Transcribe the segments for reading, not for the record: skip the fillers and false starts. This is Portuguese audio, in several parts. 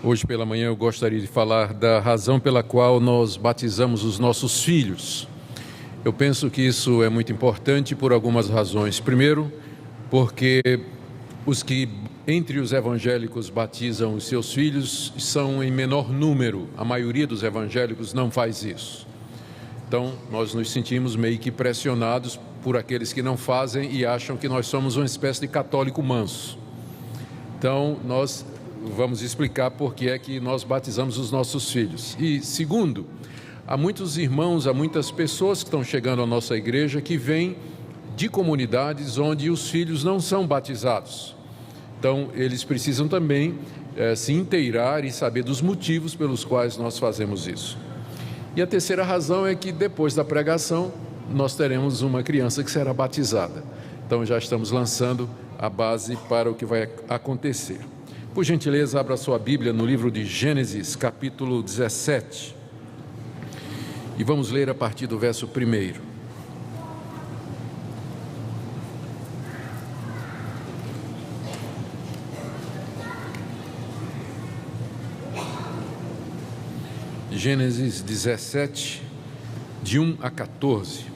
Hoje pela manhã eu gostaria de falar da razão pela qual nós batizamos os nossos filhos. Eu penso que isso é muito importante por algumas razões. Primeiro, porque os que entre os evangélicos batizam os seus filhos são em menor número. A maioria dos evangélicos não faz isso. Então, nós nos sentimos meio que pressionados por aqueles que não fazem e acham que nós somos uma espécie de católico manso. Então, nós vamos explicar por que é que nós batizamos os nossos filhos. E segundo, há muitos irmãos, há muitas pessoas que estão chegando à nossa igreja que vêm de comunidades onde os filhos não são batizados. Então, eles precisam também se inteirar e saber dos motivos pelos quais nós fazemos isso. E a terceira razão é que depois da pregação, nós teremos uma criança que será batizada. Então, já estamos lançando a base para o que vai acontecer. Por gentileza, abra sua Bíblia no livro de Gênesis, capítulo 17. E vamos ler a partir do verso 1. Gênesis 17, de 1 a 14.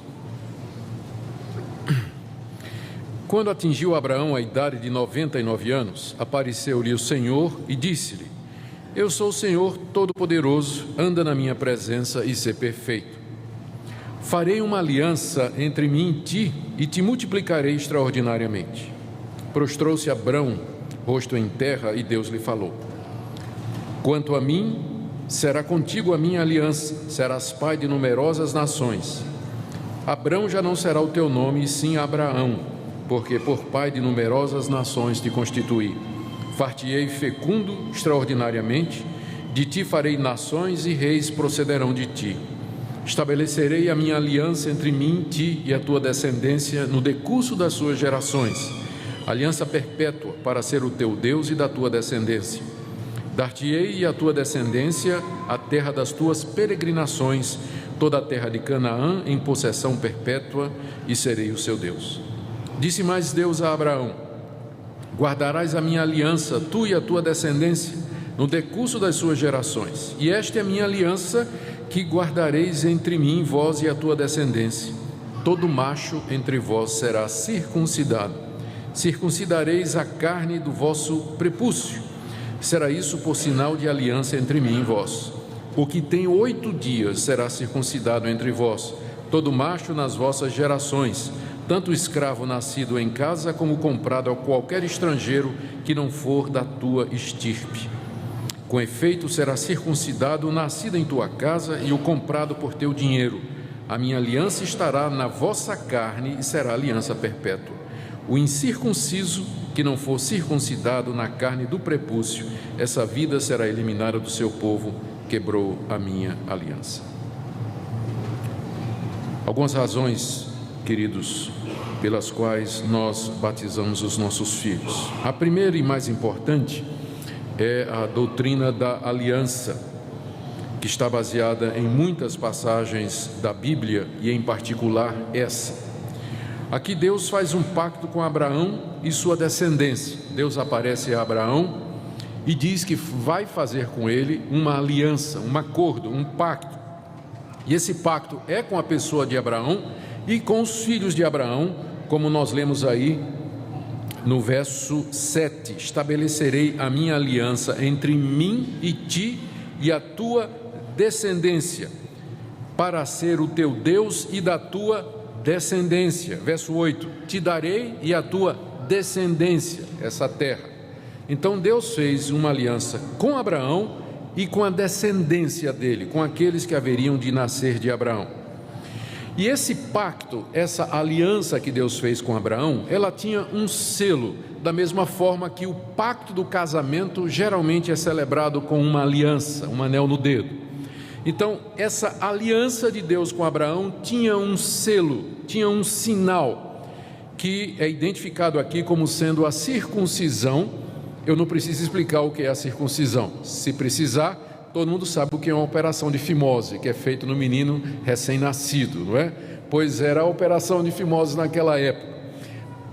Quando atingiu Abraão a idade de 99 anos, apareceu-lhe o Senhor e disse-lhe: Eu sou o Senhor Todo-Poderoso, anda na minha presença e sê perfeito. Farei uma aliança entre mim e ti, e te multiplicarei extraordinariamente. Prostrou-se Abrão, rosto em terra, e Deus lhe falou: Quanto a mim, será contigo a minha aliança, serás pai de numerosas nações. Abrão já não será o teu nome, e sim Abraão, porque por pai de numerosas nações te constituí. Far-te-ei fecundo extraordinariamente, de ti farei nações e reis procederão de ti. Estabelecerei a minha aliança entre mim, ti e a tua descendência no decurso das suas gerações, aliança perpétua para ser o teu Deus e da tua descendência. Dar-te-ei à tua descendência a terra das tuas peregrinações, toda a terra de Canaã em possessão perpétua, e serei o seu Deus. Disse mais Deus a Abraão: Guardarás a minha aliança, tu e a tua descendência, no decurso das suas gerações. E esta é a minha aliança que guardareis entre mim, vós e a tua descendência. Todo macho entre vós será circuncidado. Circuncidareis a carne do vosso prepúcio. Será isso por sinal de aliança entre mim e vós. O que tem 8 dias será circuncidado entre vós, todo macho nas vossas gerações, tanto escravo nascido em casa como comprado a qualquer estrangeiro que não for da tua estirpe. Com efeito, será circuncidado o nascido em tua casa e o comprado por teu dinheiro. A minha aliança estará na vossa carne e será aliança perpétua. O incircunciso que não for circuncidado na carne do prepúcio, essa vida será eliminada do seu povo, quebrou a minha aliança. Algumas razões, queridos, pelas quais nós batizamos os nossos filhos. A primeira e mais importante é a doutrina da aliança, que está baseada em muitas passagens da Bíblia e em particular essa. Aqui Deus faz um pacto com Abraão e sua descendência. Deus aparece a Abraão e diz que vai fazer com ele uma aliança, um acordo, um pacto. E esse pacto é com a pessoa de Abraão e com os filhos de Abraão, como nós lemos aí no verso 7. Estabelecerei a minha aliança entre mim e ti e a tua descendência, para ser o teu Deus e da tua descendência. Verso 8. Te darei e a tua descendência essa terra. Então Deus fez uma aliança com Abraão e com a descendência dele, com aqueles que haveriam de nascer de Abraão. E esse pacto, essa aliança que Deus fez com Abraão, ela tinha um selo, da mesma forma que o pacto do casamento geralmente é celebrado com uma aliança, um anel no dedo. Então, essa aliança de Deus com Abraão tinha um selo, tinha um sinal, que é identificado aqui como sendo a circuncisão. Eu não preciso explicar o que é a circuncisão. Se precisar, todo mundo sabe o que é uma operação de fimose, que é feito no menino recém-nascido, não é? Pois era a operação de fimose naquela época.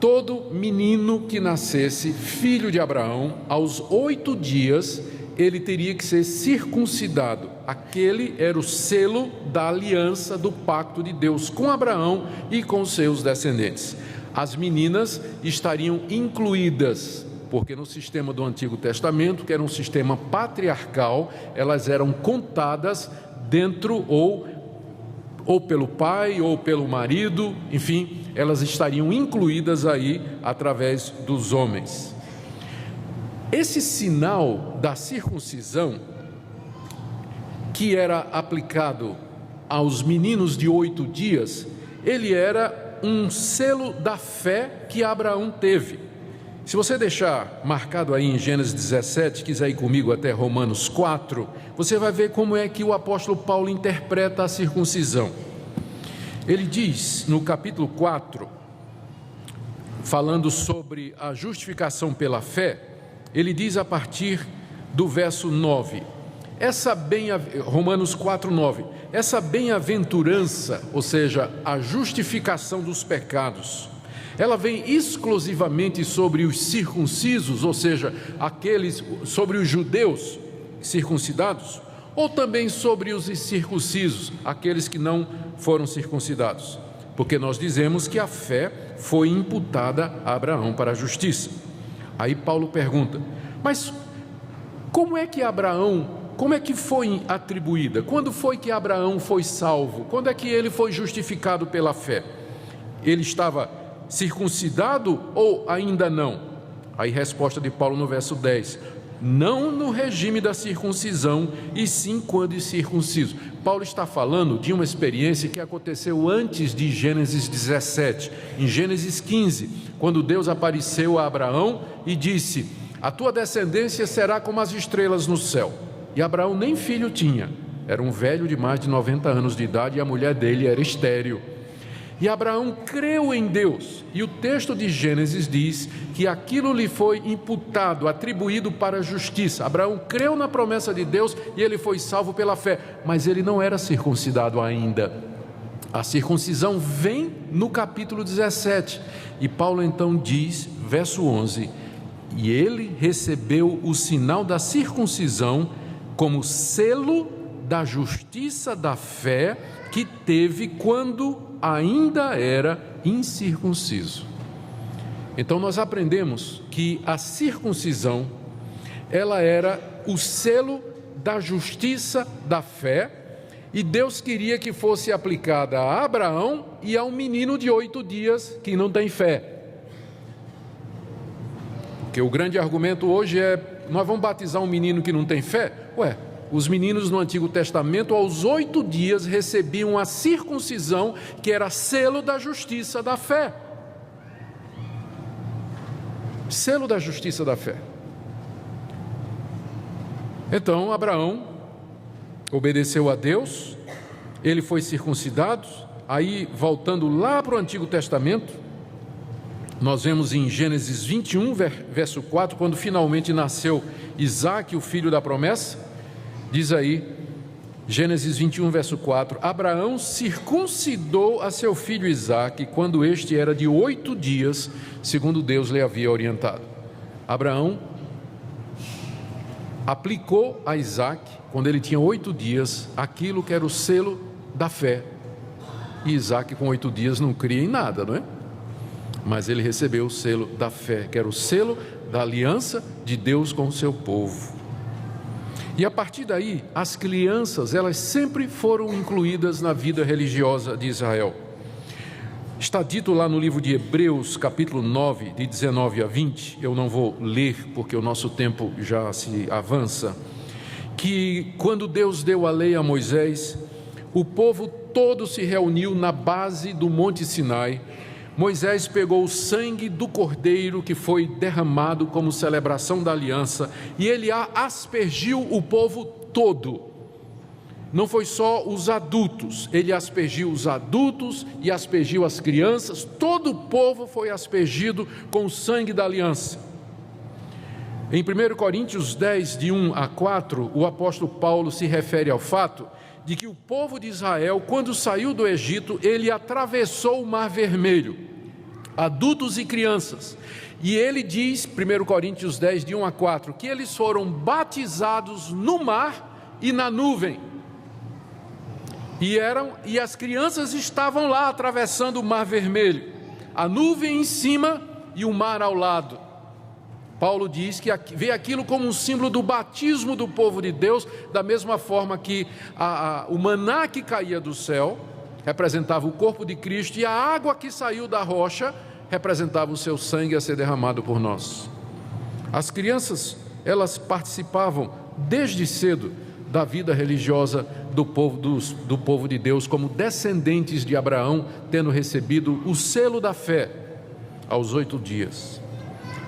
Todo menino que nascesse, filho de Abraão, aos 8 dias, ele teria que ser circuncidado. Aquele era o selo da aliança, do pacto de Deus com Abraão e com seus descendentes. As meninas estariam incluídas, porque no sistema do Antigo Testamento, que era um sistema patriarcal, elas eram contadas dentro ou pelo pai ou pelo marido, enfim, elas estariam incluídas aí através dos homens. Esse sinal da circuncisão, que era aplicado aos meninos de 8 dias, ele era um selo da fé que Abraão teve. Se você deixar marcado aí em Gênesis 17, quiser ir comigo até Romanos 4, você vai ver como é que o apóstolo Paulo interpreta a circuncisão. Ele diz no capítulo 4, falando sobre a justificação pela fé, ele diz a partir do verso 9, Romanos 4, 9, essa bem-aventurança, ou seja, a justificação dos pecados, ela vem exclusivamente sobre os circuncisos, ou seja, sobre os judeus circuncidados, ou também sobre os incircuncisos, aqueles que não foram circuncidados? Porque nós dizemos que a fé foi imputada a Abraão para a justiça. Aí Paulo pergunta, mas como é que foi atribuída? Quando foi que Abraão foi salvo? Quando é que ele foi justificado pela fé? Ele estava circuncidado ou ainda não? Aí resposta de Paulo no verso 10, não no regime da circuncisão, e sim quando circunciso. Paulo está falando de uma experiência que aconteceu antes de Gênesis 17, em Gênesis 15, quando Deus apareceu a Abraão e disse, a tua descendência será como as estrelas no céu. E Abraão nem filho tinha, era um velho de mais de 90 anos de idade e a mulher dele era estéril. E Abraão creu em Deus, e o texto de Gênesis diz que aquilo lhe foi imputado, atribuído para a justiça. Abraão creu na promessa de Deus e ele foi salvo pela fé, mas ele não era circuncidado ainda. A circuncisão vem no capítulo 17, e Paulo então diz, verso 11, e ele recebeu o sinal da circuncisão como selo da justiça da fé que teve quando ainda era incircunciso. Então nós aprendemos que a circuncisão, ela era o selo da justiça da fé, e Deus queria que fosse aplicada a Abraão e a um menino de 8 dias que não tem fé. Porque o grande argumento hoje é, nós vamos batizar um menino que não tem fé? Os meninos no Antigo Testamento, aos 8 dias, recebiam a circuncisão, que era selo da justiça da fé. Selo da justiça da fé. Então, Abraão obedeceu a Deus, ele foi circuncidado. Aí, voltando lá para o Antigo Testamento, nós vemos em Gênesis 21, verso 4, quando finalmente nasceu Isaque, o filho da promessa. Diz aí, Gênesis 21, verso 4, Abraão circuncidou a seu filho Isaque quando este era de 8 dias, segundo Deus lhe havia orientado. Abraão aplicou a Isaque, quando ele tinha 8 dias, aquilo que era o selo da fé. E Isaque com 8 dias não cria em nada, não é? Mas ele recebeu o selo da fé, que era o selo da aliança de Deus com o seu povo. E a partir daí, as crianças, elas sempre foram incluídas na vida religiosa de Israel. Está dito lá no livro de Hebreus, capítulo 9, de 19 a 20, eu não vou ler porque o nosso tempo já se avança, que quando Deus deu a lei a Moisés, o povo todo se reuniu na base do Monte Sinai. Moisés pegou o sangue do cordeiro que foi derramado como celebração da aliança e ele aspergiu o povo todo. Não foi só os adultos, ele aspergiu os adultos e aspergiu as crianças, todo o povo foi aspergido com o sangue da aliança. Em 1 Coríntios 10, de 1 a 4, o apóstolo Paulo se refere ao fato de que o povo de Israel, quando saiu do Egito, ele atravessou o Mar Vermelho, adultos e crianças, E ele diz, 1 Coríntios 10, de 1 a 4, que eles foram batizados no mar e na nuvem. E as crianças estavam lá atravessando o mar vermelho, a nuvem em cima e o mar ao lado. Paulo diz que vê aquilo como um símbolo do batismo do povo de Deus, da mesma forma que o maná que caía do céu representava o corpo de Cristo, e a água que saiu da rocha representava o seu sangue a ser derramado por nós. As crianças, elas participavam desde cedo da vida religiosa do povo de Deus, como descendentes de Abraão, tendo recebido o selo da fé aos 8 dias.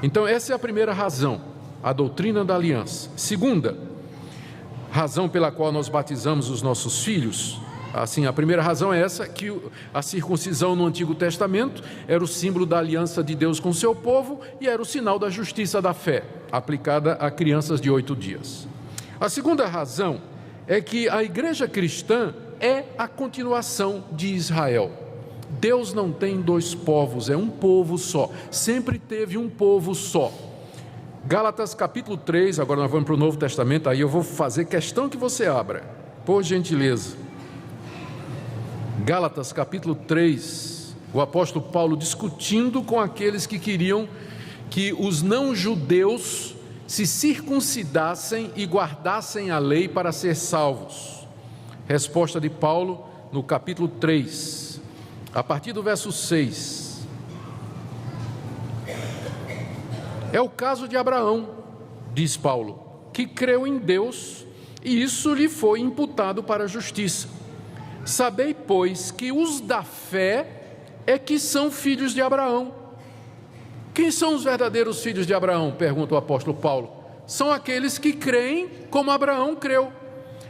Então essa é a primeira razão, a doutrina da aliança. Segunda razão pela qual nós batizamos os nossos filhos, assim, a primeira razão é essa, que a circuncisão no Antigo Testamento era o símbolo da aliança de Deus com o seu povo e era o sinal da justiça da fé, aplicada a crianças de 8 dias. A segunda razão é que a igreja cristã é a continuação de Israel. Deus não tem dois povos, é um povo só, sempre teve um povo só. Gálatas capítulo 3, agora nós vamos para o Novo Testamento, aí eu vou fazer questão que você abra, por gentileza. Gálatas capítulo 3, o apóstolo Paulo discutindo com aqueles que queriam que os não-judeus se circuncidassem e guardassem a lei para ser salvos. Resposta de Paulo no capítulo 3, a partir do verso 6. É o caso de Abraão, diz Paulo, que creu em Deus e isso lhe foi imputado para a justiça. Sabei, pois, que os da fé é que são filhos de Abraão. Quem são os verdadeiros filhos de Abraão? Pergunta o apóstolo Paulo. São aqueles que creem como Abraão creu.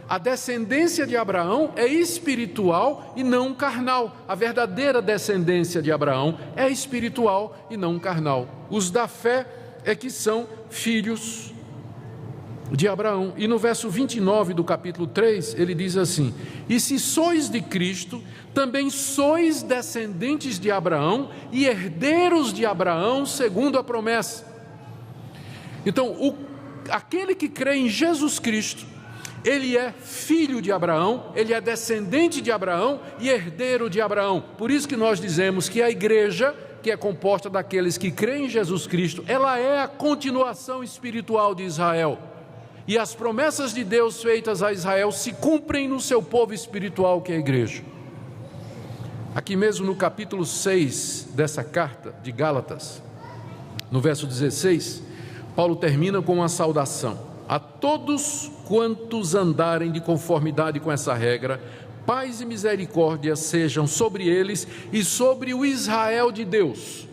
A descendência de Abraão é espiritual e não carnal. A verdadeira descendência de Abraão é espiritual e não carnal. Os da fé é que são filhos de Abraão. E no verso 29 do capítulo 3, ele diz assim: e se sois de Cristo, também sois descendentes de Abraão e herdeiros de Abraão segundo a promessa. Então, aquele que crê em Jesus Cristo, ele é filho de Abraão, ele é descendente de Abraão e herdeiro de Abraão. Por isso que nós dizemos que a igreja, que é composta daqueles que creem em Jesus Cristo, ela é a continuação espiritual de Israel. E as promessas de Deus feitas a Israel se cumprem no seu povo espiritual, que é a igreja. Aqui mesmo no capítulo 6 dessa carta de Gálatas, no verso 16, Paulo termina com uma saudação: a todos quantos andarem de conformidade com essa regra, paz e misericórdia sejam sobre eles e sobre o Israel de Deus.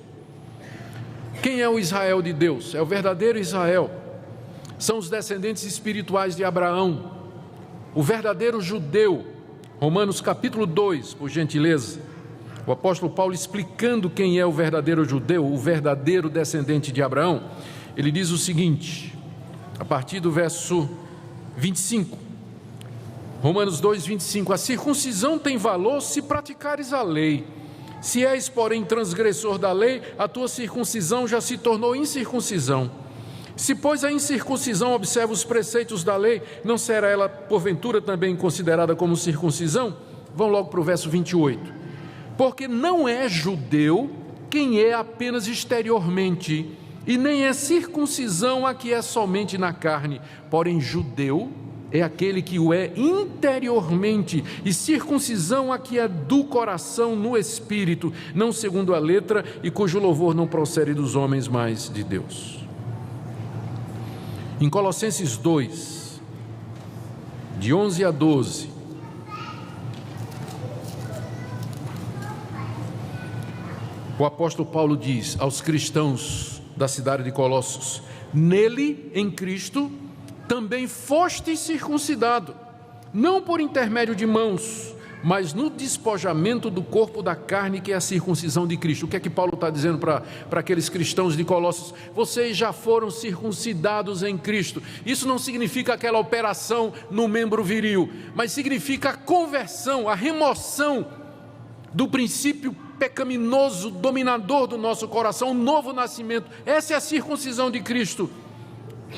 Quem é o Israel de Deus? É o verdadeiro Israel. São os descendentes espirituais de Abraão, o verdadeiro judeu. Romanos capítulo 2, por gentileza. O apóstolo Paulo explicando quem é o verdadeiro judeu, o verdadeiro descendente de Abraão. Ele diz o seguinte, a partir do verso 25, Romanos 2, 25, a circuncisão tem valor se praticares a lei. Se és, porém, transgressor da lei, a tua circuncisão já se tornou incircuncisão. Se, pois, a incircuncisão observa os preceitos da lei, não será ela, porventura, também considerada como circuncisão? Vão logo para o verso 28. Porque não é judeu quem é apenas exteriormente, e nem é circuncisão a que é somente na carne, porém judeu é aquele que o é interiormente, e circuncisão a que é do coração no espírito, não segundo a letra, e cujo louvor não procede dos homens, mas de Deus. Em Colossenses 2, de 11 a 12, o apóstolo Paulo diz aos cristãos da cidade de Colossos: nele, em Cristo, também fostes circuncidado, não por intermédio de mãos, mas no despojamento do corpo da carne, que é a circuncisão de Cristo. O que é que Paulo está dizendo para aqueles cristãos de Colossos? Vocês já foram circuncidados em Cristo. Isso não significa aquela operação no membro viril, mas significa a conversão, a remoção do princípio pecaminoso dominador do nosso coração, um novo nascimento. Essa é a circuncisão de Cristo.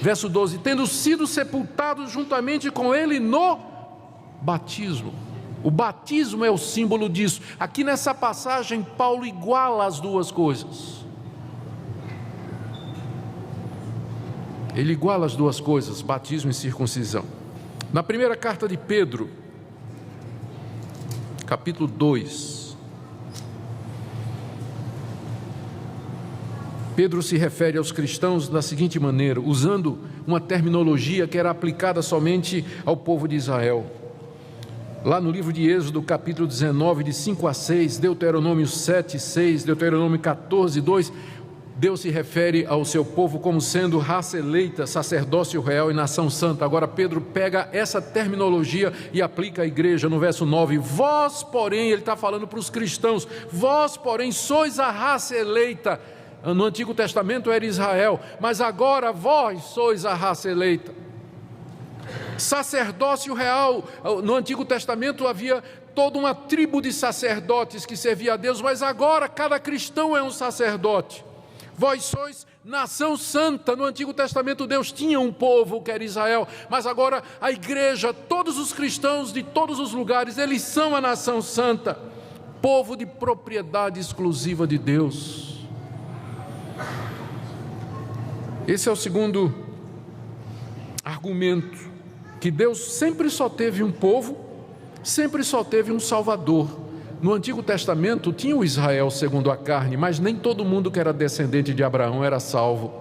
Verso 12: tendo sido sepultados juntamente com Ele no batismo. O batismo é o símbolo disso. Aqui nessa passagem, Paulo iguala as duas coisas. Ele iguala as duas coisas, batismo e circuncisão. Na primeira carta de Pedro, capítulo 2, Pedro se refere aos cristãos da seguinte maneira, usando uma terminologia que era aplicada somente ao povo de Israel. Lá no livro de Êxodo, capítulo 19, de 5 a 6, Deuteronômio 7, 6, Deuteronômio 14, 2, Deus se refere ao seu povo como sendo raça eleita, sacerdócio real e nação santa. Agora Pedro pega essa terminologia e aplica à igreja no verso 9. Vós, porém, ele está falando para os cristãos, vós, porém, sois a raça eleita. No Antigo Testamento era Israel, mas agora vós sois a raça eleita. Sacerdócio real, no Antigo Testamento havia toda uma tribo de sacerdotes que servia a Deus, mas agora cada cristão é um sacerdote. Vós sois nação santa. No Antigo Testamento Deus tinha um povo que era Israel, mas agora a igreja, todos os cristãos de todos os lugares, eles são a nação santa, povo de propriedade exclusiva de Deus. Esse é o segundo argumento, que Deus sempre só teve um povo, sempre só teve um Salvador. No Antigo Testamento tinha o Israel segundo a carne, mas nem todo mundo que era descendente de Abraão era salvo.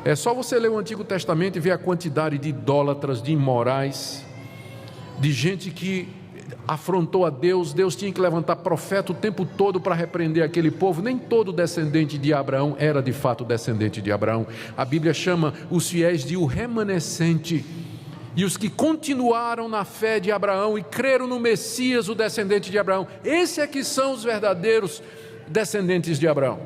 É só você ler o Antigo Testamento e ver a quantidade de idólatras, de imorais, de gente que afrontou a Deus. Deus tinha que levantar profeta o tempo todo para repreender aquele povo. Nem todo descendente de Abraão era de fato descendente de Abraão. A Bíblia chama os fiéis de o remanescente. E os que continuaram na fé de Abraão e creram no Messias, o descendente de Abraão, esses é que são os verdadeiros descendentes de Abraão.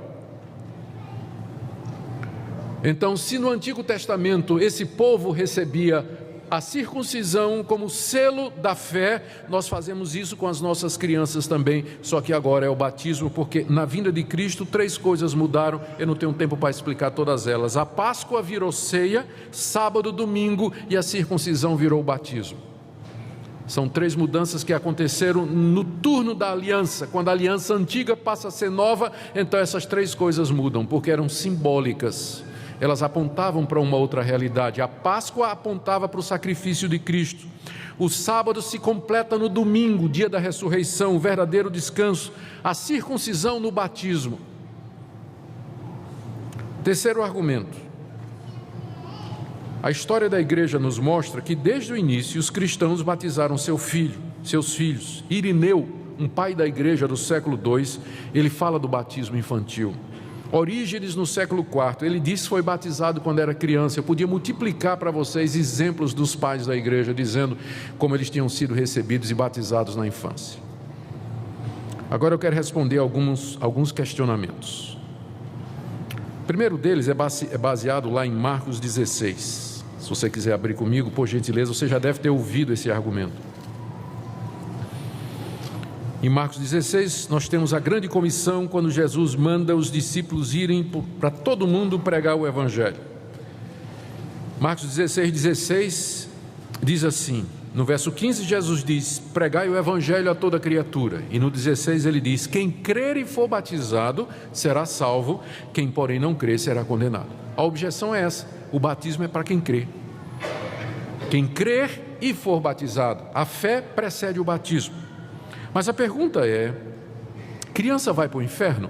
Então, se no Antigo Testamento esse povo recebia a circuncisão como selo da fé, nós fazemos isso com as nossas crianças também, só que agora é o batismo, porque na vinda de Cristo 3 coisas mudaram, eu não tenho tempo para explicar todas elas. A Páscoa virou ceia, sábado, domingo, e a circuncisão virou o batismo. São 3 mudanças que aconteceram no turno da aliança. Quando a aliança antiga passa a ser nova, então essas 3 coisas mudam, porque eram simbólicas. Elas apontavam para uma outra realidade. A Páscoa apontava para o sacrifício de Cristo. O sábado se completa no domingo, dia da ressurreição, o verdadeiro descanso. A circuncisão no batismo. Terceiro argumento. A história da igreja nos mostra que desde o início os cristãos batizaram seus filhos. Irineu, um pai da igreja do século II, ele fala do batismo infantil. Orígenes, no século IV, ele disse que foi batizado quando era criança. Eu podia multiplicar para vocês exemplos dos pais da igreja, dizendo como eles tinham sido recebidos e batizados na infância. Agora eu quero responder alguns questionamentos. O primeiro deles é baseado lá em Marcos 16. Se você quiser abrir comigo, por gentileza, você já deve ter ouvido esse argumento. Em Marcos 16, nós temos a grande comissão, quando Jesus manda os discípulos irem para todo mundo pregar o Evangelho. Marcos 16 diz assim, no verso 15 Jesus diz, pregai o Evangelho a toda criatura. E no 16 ele diz, quem crer e for batizado será salvo, quem porém não crer será condenado. A objeção é essa, o batismo é para quem crê. Quem crer e for batizado, a fé precede o batismo. Mas a pergunta é, criança vai para o inferno?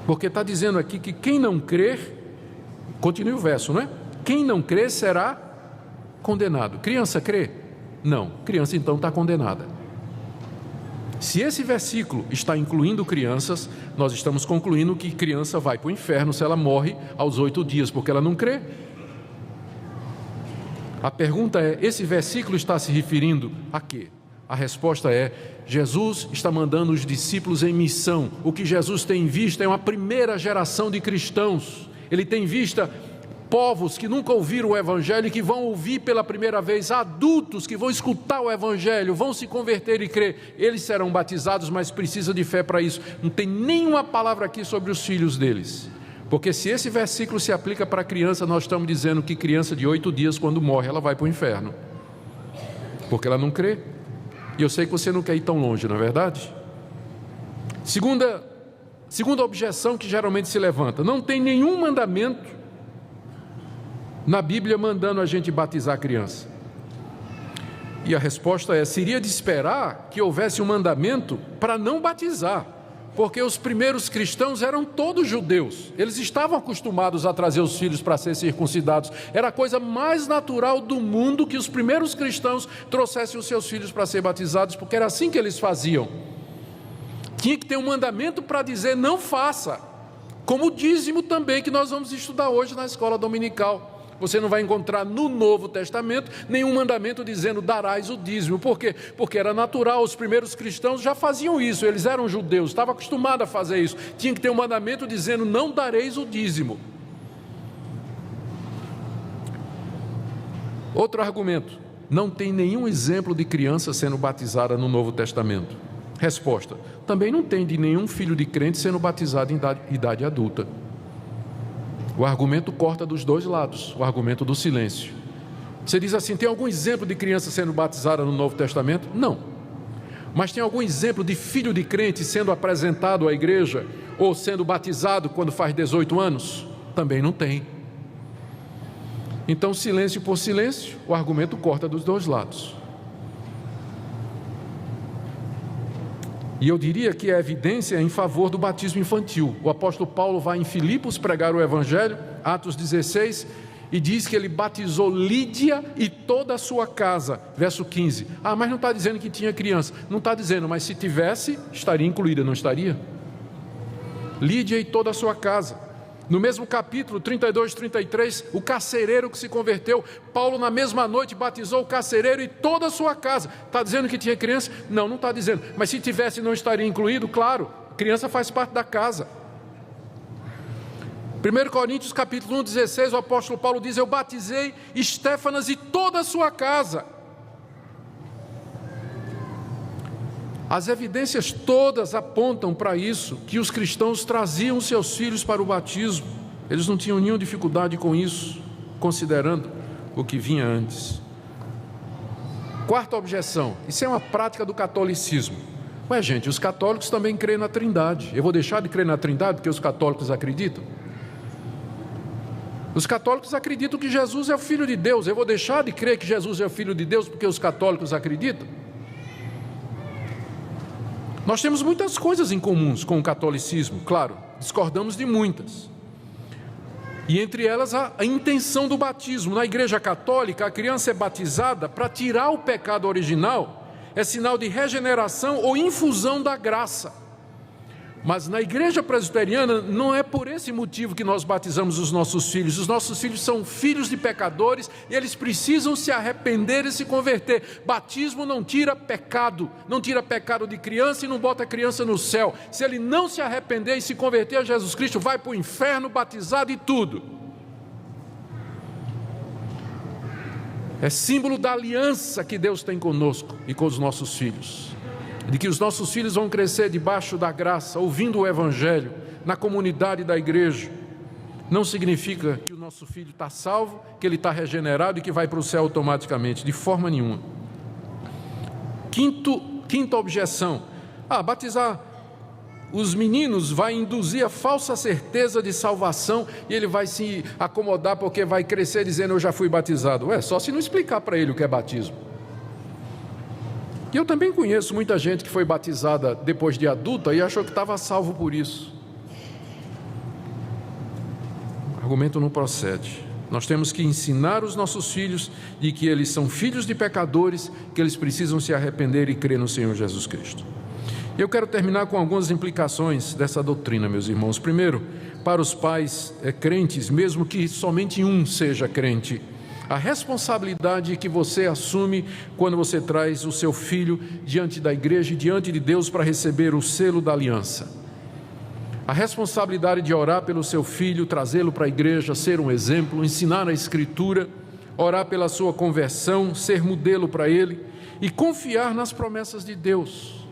Porque está dizendo aqui que quem não crer, continue o verso, não é? Quem não crer será condenado. Criança crê? Não, criança então está condenada. Se esse versículo está incluindo crianças, nós estamos concluindo que criança vai para o inferno se ela morre aos 8 dias, porque ela não crê. A pergunta é, esse versículo está se referindo a quê? A resposta é, Jesus está mandando os discípulos em missão. O que Jesus tem em vista é uma primeira geração de cristãos. Ele tem em vista povos que nunca ouviram o Evangelho e que vão ouvir pela primeira vez, adultos que vão escutar o Evangelho, vão se converter e crer, eles serão batizados, mas precisa de fé para isso. Não tem nenhuma palavra aqui sobre os filhos deles, porque se esse versículo se aplica para criança, nós estamos dizendo que criança de 8 dias, quando morre, ela vai para o inferno, porque ela não crê. E eu sei que você não quer ir tão longe, não é verdade? Segunda objeção que geralmente se levanta: não tem nenhum mandamento na Bíblia mandando a gente batizar a criança. E a resposta é: seria de esperar que houvesse um mandamento para não batizar, porque os primeiros cristãos eram todos judeus, eles estavam acostumados a trazer os filhos para ser circuncidados, era a coisa mais natural do mundo que os primeiros cristãos trouxessem os seus filhos para ser batizados, porque era assim que eles faziam. Tinha que ter um mandamento para dizer não faça, como o dízimo também, que nós vamos estudar hoje na escola dominical. Você não vai encontrar no Novo Testamento nenhum mandamento dizendo darás o dízimo. Por quê? Porque era natural, os primeiros cristãos já faziam isso, eles eram judeus, estavam acostumados a fazer isso. Tinha que ter um mandamento dizendo não dareis o dízimo. Outro argumento: não tem nenhum exemplo de criança sendo batizada no Novo Testamento. Resposta: também não tem de nenhum filho de crente sendo batizado em idade adulta. O argumento corta dos dois lados, o argumento do silêncio. Você diz assim: tem algum exemplo de criança sendo batizada no Novo Testamento? Não. Mas tem algum exemplo de filho de crente sendo apresentado à igreja ou sendo batizado quando faz 18 anos? Também não tem. Então, silêncio por silêncio, o argumento corta dos dois lados. E eu diria que a evidência é em favor do batismo infantil. O apóstolo Paulo vai em Filipos pregar o Evangelho, Atos 16, e diz que ele batizou Lídia e toda a sua casa. Verso 15. Mas não está dizendo que tinha criança. Não está dizendo, mas se tivesse, estaria incluída, não estaria? Lídia e toda a sua casa. No mesmo capítulo 32, 33, o carcereiro que se converteu, Paulo na mesma noite batizou o carcereiro e toda a sua casa. Está dizendo que tinha criança? Não, não está dizendo. Mas se tivesse, não estaria incluído? Claro, criança faz parte da casa. 1 Coríntios capítulo 1, 16, o apóstolo Paulo diz: eu batizei Estéfanas e toda a sua casa. As evidências todas apontam para isso, que os cristãos traziam seus filhos para o batismo. Eles não tinham nenhuma dificuldade com isso, considerando o que vinha antes. Quarta objeção: isso é uma prática do catolicismo. Gente, os católicos também creem na Trindade. Eu vou deixar de crer na Trindade porque os católicos acreditam? Os católicos acreditam que Jesus é o Filho de Deus. Eu vou deixar de crer que Jesus é o Filho de Deus porque os católicos acreditam? Nós temos muitas coisas em comuns com o catolicismo, claro, discordamos de muitas. E entre elas a intenção do batismo. Na Igreja Católica, a criança é batizada para tirar o pecado original, é sinal de regeneração ou infusão da graça. Mas na Igreja Presbiteriana não é por esse motivo que nós batizamos os nossos filhos. Os nossos filhos são filhos de pecadores e eles precisam se arrepender e se converter. Batismo não tira pecado, não tira pecado de criança e não bota a criança no céu. Se ele não se arrepender e se converter a Jesus Cristo, vai para o inferno batizado e tudo. É símbolo da aliança que Deus tem conosco e com os nossos filhos. De que os nossos filhos vão crescer debaixo da graça, ouvindo o Evangelho, na comunidade da igreja. Não significa que o nosso filho está salvo, que ele está regenerado e que vai para o céu automaticamente, de forma nenhuma. Quinta objeção: batizar os meninos vai induzir a falsa certeza de salvação e ele vai se acomodar porque vai crescer dizendo eu já fui batizado. Só se não explicar para ele o que é batismo. E eu também conheço muita gente que foi batizada depois de adulta e achou que estava salvo por isso. O argumento não procede. Nós temos que ensinar os nossos filhos de que eles são filhos de pecadores, que eles precisam se arrepender e crer no Senhor Jesus Cristo. Eu quero terminar com algumas implicações dessa doutrina, meus irmãos. Primeiro, para os pais crentes, mesmo que somente um seja crente, a responsabilidade que você assume quando você traz o seu filho diante da igreja e diante de Deus para receber o selo da aliança. a responsabilidade de orar pelo seu filho, trazê-lo para a igreja, ser um exemplo, ensinar a Escritura, orar pela sua conversão, ser modelo para ele e confiar nas promessas de Deus.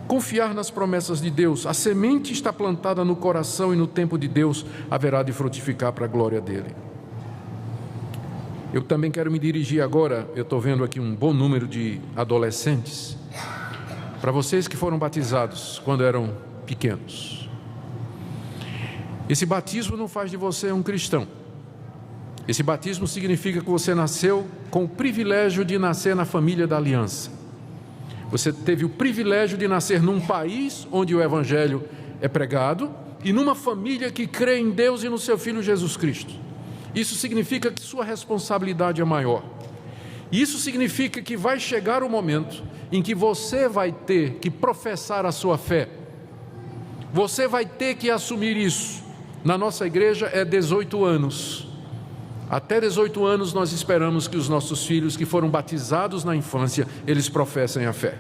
Confiar nas promessas de Deus. A semente está plantada no coração e no tempo de Deus haverá de frutificar para a glória dele. Eu também quero me dirigir agora, eu estou vendo aqui um bom número de adolescentes, para vocês que foram batizados quando eram pequenos. Esse batismo não faz de você um cristão. Esse batismo significa que você nasceu com o privilégio de nascer na família da aliança. Você teve o privilégio de nascer num país onde o evangelho é pregado e numa família que crê em Deus e no seu Filho Jesus Cristo. Isso significa que sua responsabilidade é maior. Isso significa que vai chegar o momento em que você vai ter que professar a sua fé. Você vai ter que assumir isso. Na nossa igreja é 18 anos. Até 18 anos nós esperamos que os nossos filhos que foram batizados na infância, eles professem a fé.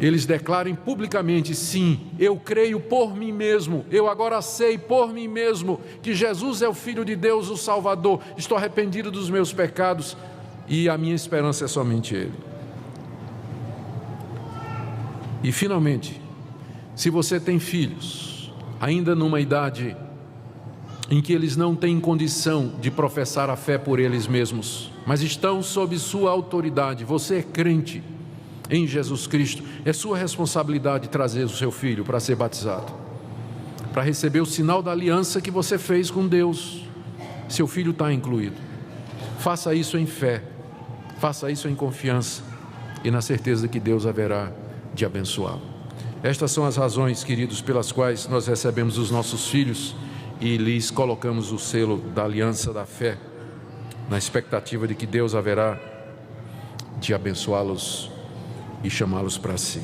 Eles declarem publicamente: sim, eu creio por mim mesmo, eu agora sei por mim mesmo que Jesus é o Filho de Deus, o Salvador, estou arrependido dos meus pecados e a minha esperança é somente Ele. E finalmente, se você tem filhos, ainda numa idade em que eles não têm condição de professar a fé por eles mesmos, mas estão sob sua autoridade, você é crente em Jesus Cristo, é sua responsabilidade trazer o seu filho para ser batizado, para receber o sinal da aliança que você fez com Deus. Seu filho está incluído. Faça isso em fé, faça isso em confiança e na certeza que Deus haverá de abençoá-lo. Estas são as razões, queridos, pelas quais nós recebemos os nossos filhos e lhes colocamos o selo da aliança da fé, na expectativa de que Deus haverá de abençoá-los e chamá-los para si.